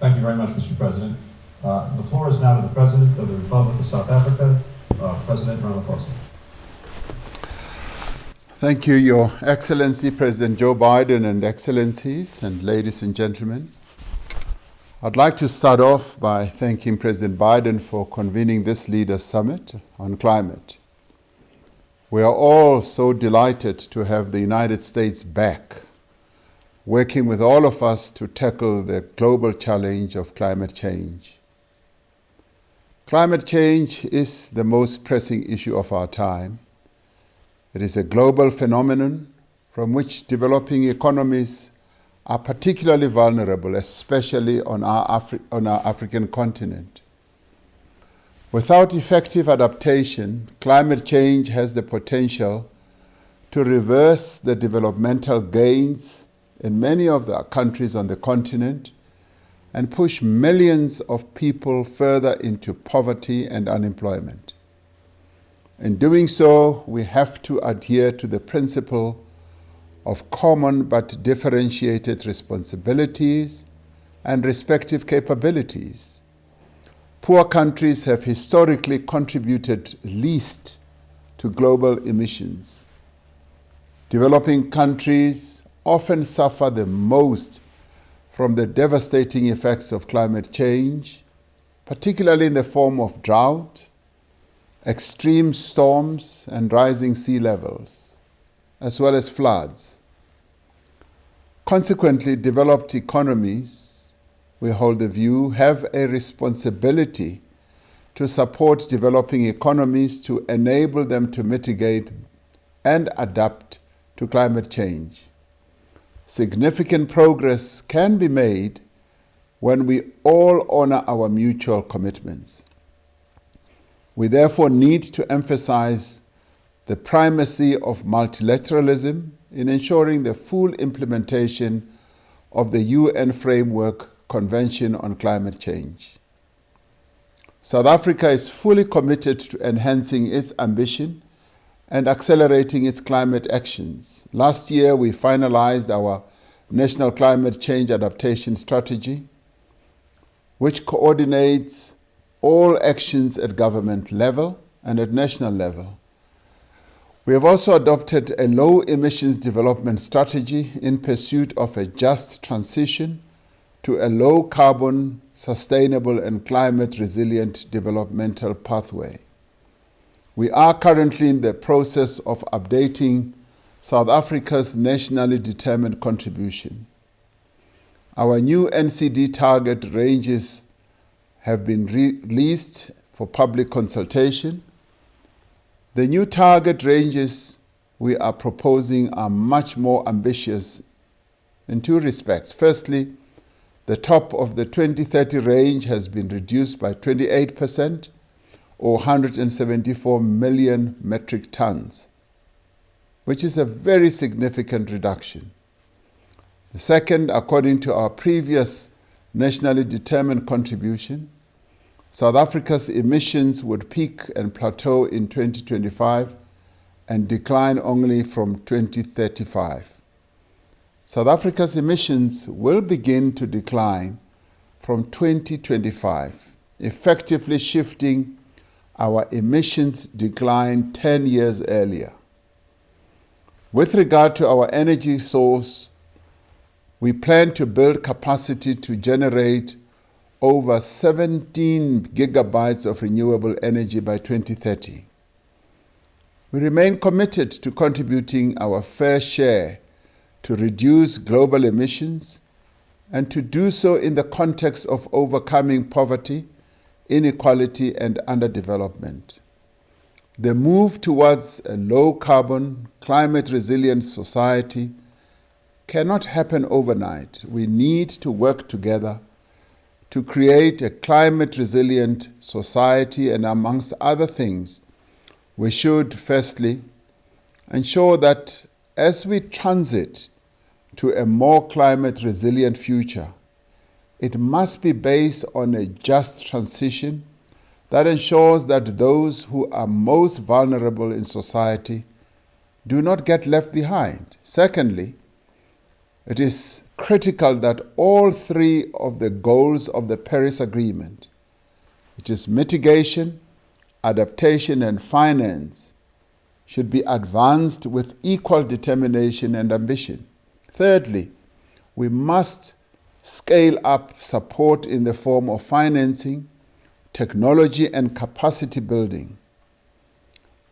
Thank you very much, Mr. President. The floor is now to the President of the Republic of South Africa, President Ramaphosa. Thank you, Your Excellency, President Joe Biden, and Excellencies, and ladies and gentlemen. I'd like to start off by thanking President Biden for convening this Leaders' Summit on climate. We are all so delighted to have the United States back, working with all of us to tackle the global challenge of climate change. Climate change is the most pressing issue of our time. It is a global phenomenon from which developing economies are particularly vulnerable, especially on our African continent. Without effective adaptation, climate change has the potential to reverse the developmental gains in many of the countries on the continent and push millions of people further into poverty and unemployment. In doing so, we have to adhere to the principle of common but differentiated responsibilities and respective capabilities. Poor countries have historically contributed least to global emissions. Developing countries often suffer the most from the devastating effects of climate change, particularly in the form of drought, extreme storms, and rising sea levels, as well as floods. Consequently, developed economies, we hold the view, have a responsibility to support developing economies to enable them to mitigate and adapt to climate change. Significant progress can be made when we all honor our mutual commitments. We therefore need to emphasize the primacy of multilateralism in ensuring the full implementation of the UN Framework Convention on Climate Change. South Africa is fully committed to enhancing its ambition and accelerating its climate actions. Last year, we finalized our National Climate Change Adaptation Strategy, which coordinates all actions at government level and at national level. We have also adopted a low emissions development strategy in pursuit of a just transition to a low carbon, sustainable and climate resilient developmental pathway. We are currently in the process of updating South Africa's nationally determined contribution. Our new NCD target ranges have been released for public consultation. The new target ranges we are proposing are much more ambitious in two respects. Firstly, the top of the 2030 range has been reduced by 28%, or 174 million metric tons, which is a very significant reduction. The second, according to our previous nationally determined contribution, South Africa's emissions would peak and plateau in 2025 and decline only from 2035. South Africa's emissions will begin to decline from 2025, effectively shifting our emissions decline 10 years earlier. With regard to our energy source, we plan to build capacity to generate over 17 gigabytes of renewable energy by 2030. We remain committed to contributing our fair share to reduce global emissions and to do so in the context of overcoming poverty, inequality, and underdevelopment. The move towards a low-carbon, climate-resilient society cannot happen overnight. We need to work together to create a climate-resilient society, and amongst other things, we should firstly ensure that as we transit to a more climate-resilient future, it must be based on a just transition that ensures that those who are most vulnerable in society do not get left behind. Secondly, It is critical that all three of the goals of the Paris Agreement, which is mitigation, adaptation, and finance, should be advanced with equal determination and ambition. Thirdly, we must scale up support in the form of financing, technology, and capacity building.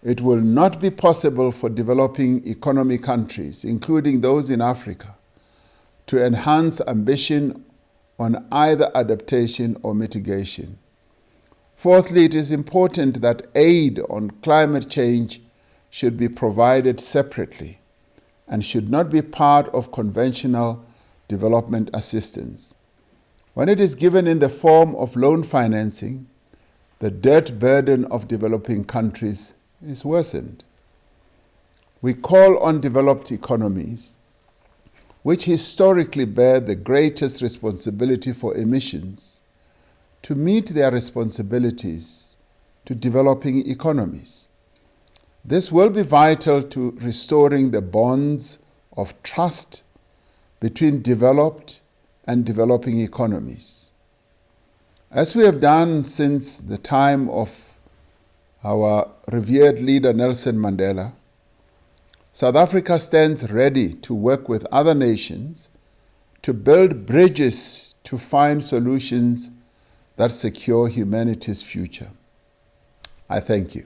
It will not be possible for developing economy countries, including those in Africa, to enhance ambition on either adaptation or mitigation. Fourthly, it is important that aid on climate change should be provided separately and should not be part of conventional development assistance. When it is given in the form of loan financing, the debt burden of developing countries is worsened. We call on developed economies, which historically bear the greatest responsibility for emissions, to meet their responsibilities to developing economies. This will be vital to restoring the bonds of trust between developed and developing economies. As we have done since the time of our revered leader Nelson Mandela, South Africa stands ready to work with other nations to build bridges to find solutions that secure humanity's future. I thank you.